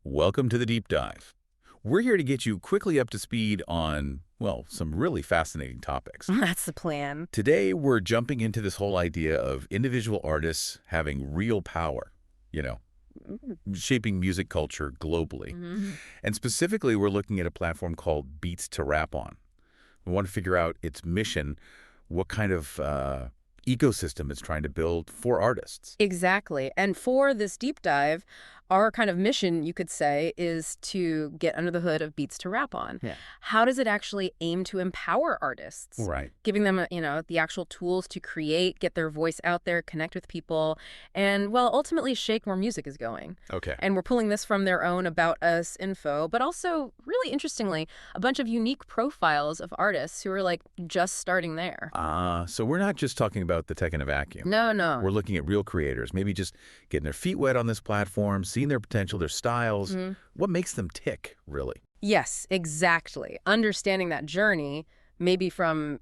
Welcome to the Deep Dive. We're here to get you quickly up to speed on, well, some really fascinating topics. That's the plan. Today, we're jumping into this whole idea of individual artists having real power, shaping music culture globally. And specifically, we're looking at a platform called Beats to Rap on. We want to figure out its mission, what kind of ecosystem it's trying to build for artists. Exactly. And for this deep dive, our kind of mission, you could say, is to get under the hood of Beats to Rap on. Yeah. How does it actually aim to empower artists? Right. Giving them, the actual tools to create, get their voice out there, connect with people, and, well, ultimately shake where music is going. Okay. And we're pulling this from their own About Us info, but also, really interestingly, a bunch of unique profiles of artists who are, just starting there. So we're not just talking about the tech in a vacuum. No. We're looking at real creators, maybe just getting their feet wet on this platform, seeing their potential, their styles. What makes them tick, really? Yes, exactly. Understanding that journey, maybe from,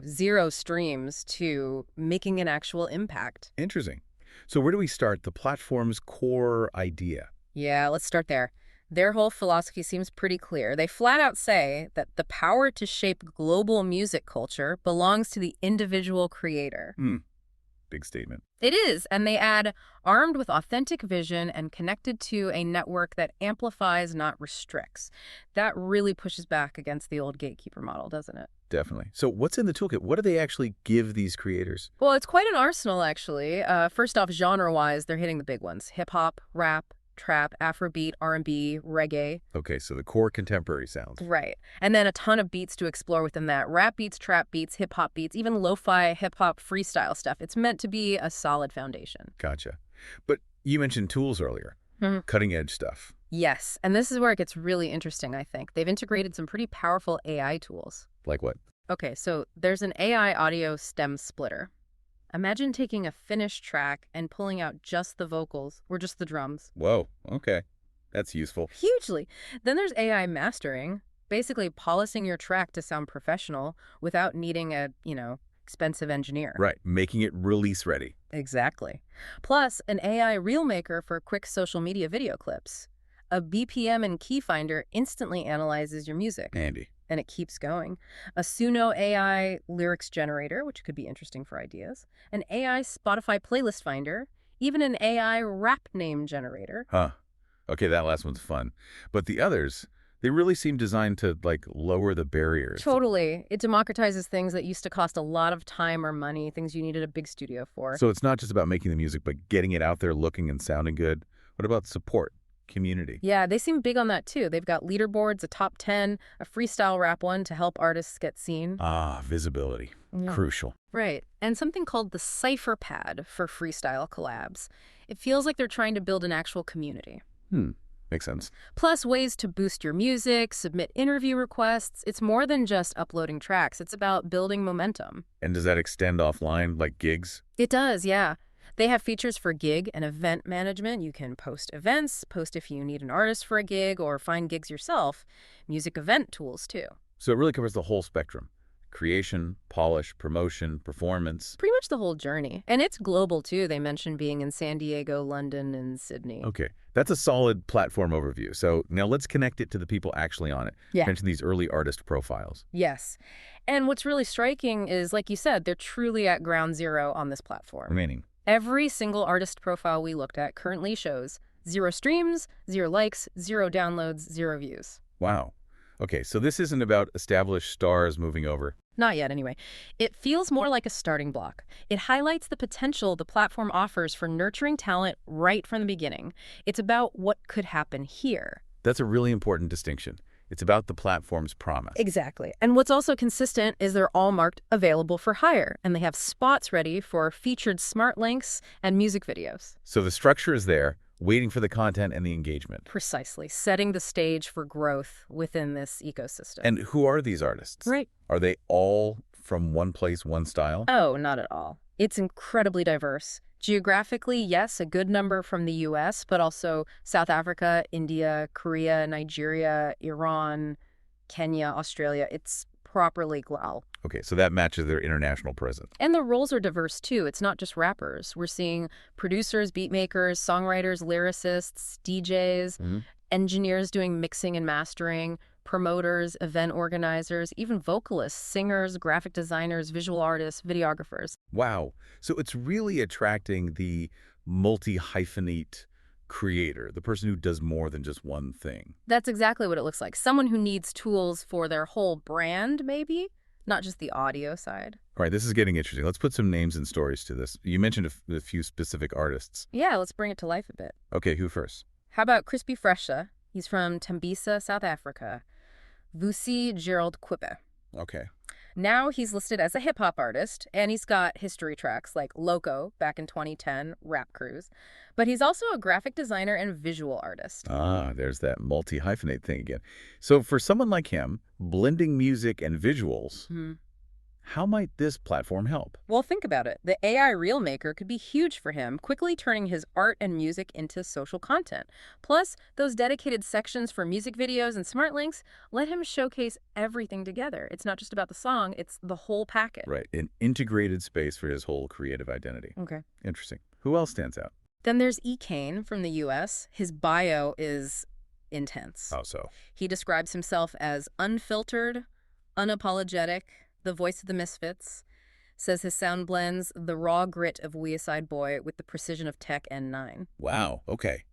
zero streams to making an actual impact. Interesting. So where do we start? The platform's core idea. Yeah, let's start there. Their whole philosophy seems pretty clear. They flat out say that the power to shape global music culture belongs to the individual creator. Big statement. It is, and they add, armed with authentic vision and connected to a network that amplifies, not restricts. That really pushes back against the old gatekeeper model, doesn't it? Definitely. So what's in the toolkit? What do they actually give these creators? Well, it's quite an arsenal, actually. First off, genre-wise, they're hitting the big ones. Hip-hop, rap, trap, Afrobeat, R&B, reggae. Okay, so the core contemporary sounds. Right. And then a ton of beats to explore within that. Rap beats, trap beats, hip-hop beats, even lo-fi, hip-hop, freestyle stuff. It's meant to be a solid foundation. Gotcha. But you mentioned tools earlier. Cutting-edge stuff. Yes, and this is where it gets really interesting, I think. They've integrated some pretty powerful AI tools. Like what? Okay, so there's an AI audio stem splitter. Imagine taking a finished track and pulling out just the vocals, or just the drums. Whoa, okay. That's useful. Hugely. Then there's AI mastering, basically polishing your track to sound professional without needing a, expensive engineer. Right, making it release ready. Exactly. Plus, an AI reel maker for quick social media video clips. A BPM and key finder instantly analyzes your music. Handy. And it keeps going. A Suno AI lyrics generator, which could be interesting for ideas. An AI Spotify playlist finder. Even an AI rap name generator. Huh. Okay, that last one's fun. But the others, they really seem designed to, lower the barriers. Totally. It democratizes things that used to cost a lot of time or money, things you needed a big studio for. So it's not just about making the music, but getting it out there looking and sounding good. What about support? Community. Yeah, they seem big on that too. They've got leaderboards, a top 10, a freestyle rap one to help artists get seen. Visibility. Yeah. Crucial. Right. And something called the Cypher Pad for freestyle collabs. It feels like they're trying to build an actual community. Makes sense. Plus ways to boost your music, submit interview requests. It's more than just uploading tracks. It's about building momentum. And does that extend offline, like gigs? It does, yeah. They have features for gig and event management. You can post events, post if you need an artist for a gig, or find gigs yourself. Music event tools, too. So it really covers the whole spectrum. Creation, polish, promotion, performance. Pretty much the whole journey. And it's global, too. They mentioned being in San Diego, London, and Sydney. Okay. That's a solid platform overview. So now let's connect it to the people actually on it. Yeah. Mention these early artist profiles. Yes. And what's really striking is, like you said, they're truly at ground zero on this platform. Remaining. Every single artist profile we looked at currently shows 0 streams, 0 likes, 0 downloads, 0 views. Wow. Okay, so this isn't about established stars moving over. Not yet, anyway. It feels more like a starting block. It highlights the potential the platform offers for nurturing talent right from the beginning. It's about what could happen here. That's a really important distinction. It's about the platform's promise. Exactly. And what's also consistent is they're all marked available for hire, and they have spots ready for featured smart links and music videos. So the structure is there, waiting for the content and the engagement. Precisely. Setting the stage for growth within this ecosystem. And who are these artists? Right. Are they all from one place, one style? Oh, not at all. It's incredibly diverse. Geographically, yes, a good number from the U.S., but also South Africa, India, Korea, Nigeria, Iran, Kenya, Australia. It's properly global. Okay, so that matches their international presence. And the roles are diverse, too. It's not just rappers. We're seeing producers, beatmakers, songwriters, lyricists, DJs. engineers doing mixing and mastering, promoters, event organizers, even vocalists, singers, graphic designers, visual artists, videographers. Wow. So it's really attracting the multi-hyphenate creator, the person who does more than just one thing. That's exactly what it looks like. Someone who needs tools for their whole brand, maybe, not just the audio side. All right, this is getting interesting. Let's put some names and stories to this. You mentioned a few specific artists. Yeah, let's bring it to life a bit. Okay, who first? How about Crispy Fresha? He's from Tembisa, South Africa. Vusi Gerald Quipe. Okay. Now he's listed as a hip-hop artist, and he's got history tracks like Loco back in 2010, Rap Cruise. But he's also a graphic designer and visual artist. Ah, there's that multi-hyphenate thing again. So for someone like him, blending music and visuals, how might this platform help? Well, think about it. The AI Reel Maker could be huge for him, quickly turning his art and music into social content. Plus, those dedicated sections for music videos and smart links let him showcase everything together. It's not just about the song, it's the whole packet. Right, an integrated space for his whole creative identity. Okay. Interesting. Who else stands out? Then there's E. Kane from the U.S. His bio is intense. How so? He describes himself as unfiltered, unapologetic, the voice of the misfits, says his sound blends the raw grit of Weaside Boy with the precision of Tech N9. Wow, okay.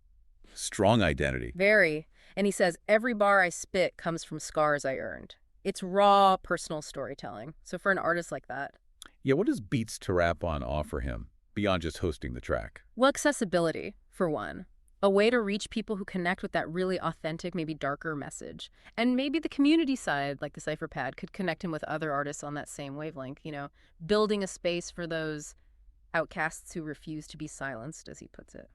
Strong identity. Very. And he says, every bar I spit comes from scars I earned. It's raw, personal storytelling. So for an artist like that. Yeah, what does Beats to Rap On offer him, beyond just hosting the track? Well, accessibility, for one. A way to reach people who connect with that really authentic, maybe darker message. And maybe the community side, like the CypherPad, could connect him with other artists on that same wavelength, building a space for those outcasts who refuse to be silenced, as he puts it.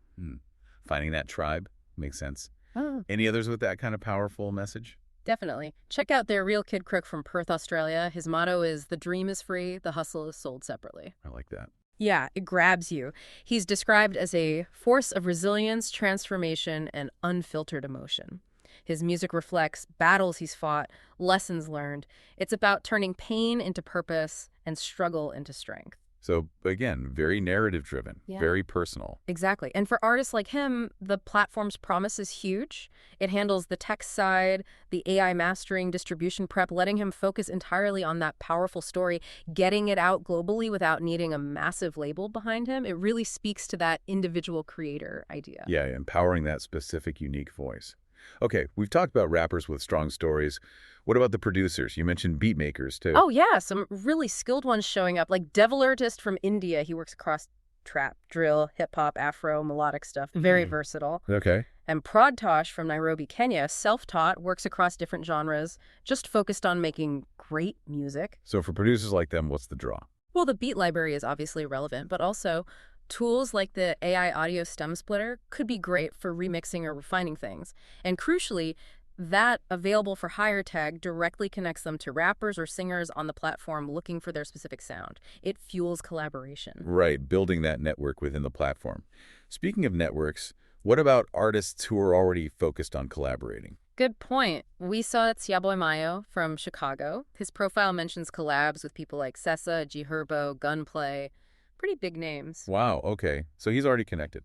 Finding that tribe makes sense. Oh. Any others with that kind of powerful message? Definitely. Check out their Real Kid Crook from Perth, Australia. His motto is, "The dream is free, the hustle is sold separately." I like that. Yeah, it grabs you. He's described as a force of resilience, transformation, and unfiltered emotion. His music reflects battles he's fought, lessons learned. It's about turning pain into purpose and struggle into strength. So, again, very narrative-driven, Yeah. very personal. Exactly. And for artists like him, the platform's promise is huge. It handles the tech side, the AI mastering, distribution prep, letting him focus entirely on that powerful story, getting it out globally without needing a massive label behind him. It really speaks to that individual creator idea. Yeah, empowering that specific, unique voice. Okay, we've talked about rappers with strong stories. What about the producers? You mentioned beatmakers, too. Oh, yeah, some really skilled ones showing up, like Devil Artist from India. He works across trap, drill, hip-hop, afro, melodic stuff. Very versatile. Okay. And Tosh from Nairobi, Kenya, self-taught, works across different genres, just focused on making great music. So for producers like them, what's the draw? Well, the beat library is obviously relevant, but also tools like the AI audio stem splitter could be great for remixing or refining things. And crucially, that available for hire tag directly connects them to rappers or singers on the platform looking for their specific sound. It fuels collaboration. Right, building that network within the platform. Speaking of networks, what about artists who are already focused on collaborating? Good point. We saw Tsiaboy Mayo from Chicago. His profile mentions collabs with people like Sessa, G Herbo, Gunplay. Pretty big names. Wow, okay. So he's already connected.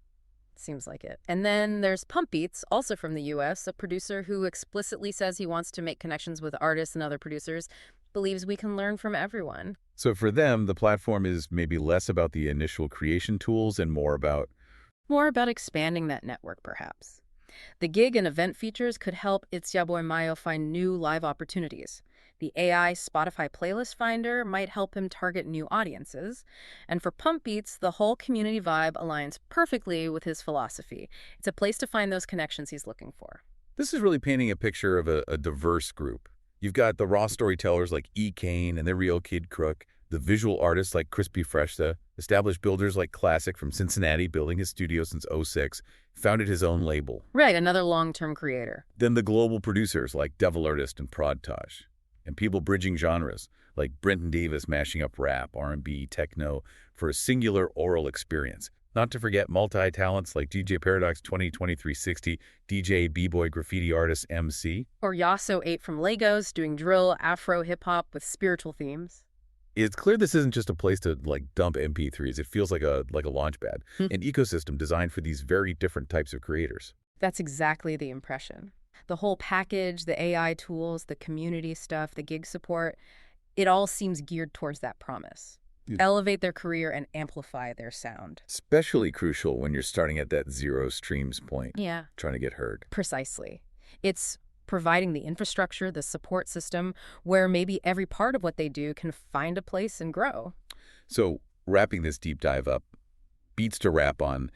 Seems like it. And then there's Pump Beats, also from the U.S., a producer who explicitly says he wants to make connections with artists and other producers, believes we can learn from everyone. So for them, the platform is maybe less about the initial creation tools and more about expanding that network, perhaps. The gig and event features could help Tsiaboy Mayo find new live opportunities. The AI Spotify playlist finder might help him target new audiences. And for Pump Beats, the whole community vibe aligns perfectly with his philosophy. It's a place to find those connections he's looking for. This is really painting a picture of a diverse group. You've got the raw storytellers like E. Kane and the Real Kid Crook, the visual artists like Crispy Fresha, established builders like Klassic from Cincinnati, building his studio since '06, founded his own label. Right, another long-term creator. Then the global producers like Devil Artist and Tosh, and people bridging genres like Brentin mashing up rap, R&B, techno for a singular oral experience. Not to forget multi-talents like DJ Paradox 202360, DJ, B-boy, graffiti artist, MC. Or Yasso 8 from Lagos, doing drill, afro, hip-hop with spiritual themes. It's clear this isn't just a place to dump MP3s. It feels like a launch pad, an ecosystem designed for these very different types of creators. That's exactly the impression. The whole package, the AI tools, the community stuff, the gig support, it all seems geared towards that promise. Yeah. Elevate their career and amplify their sound. Especially crucial when you're starting at that zero streams point, Yeah. trying to get heard. Precisely. It's providing the infrastructure, the support system, where maybe every part of what they do can find a place and grow. So, wrapping this deep dive up, Beats to Rap On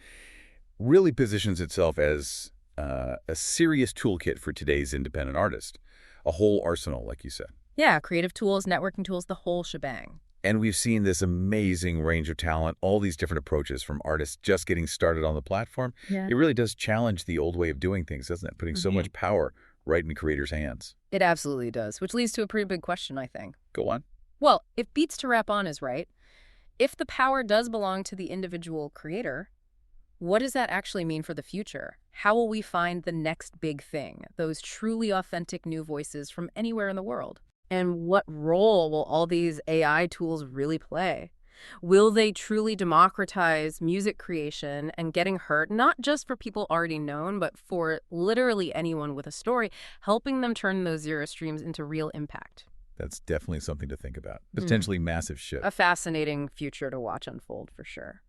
really positions itself as a serious toolkit for today's independent artist. A whole arsenal, like you said. Yeah, creative tools, networking tools, the whole shebang. And we've seen this amazing range of talent, all these different approaches from artists just getting started on the platform. Yeah. It really does challenge the old way of doing things, doesn't it? Putting so much power right in creators' hands. It absolutely does, which leads to a pretty big question, I think. Go on. Well, if Beats to Rap On is right, if the power does belong to the individual creator, what does that actually mean for the future? How will we find the next big thing, those truly authentic new voices from anywhere in the world? And what role will all these AI tools really play? Will they truly democratize music creation and getting heard, not just for people already known, but for literally anyone with a story, helping them turn those zero streams into real impact? That's definitely something to think about. Potentially massive shift. A fascinating future to watch unfold for sure.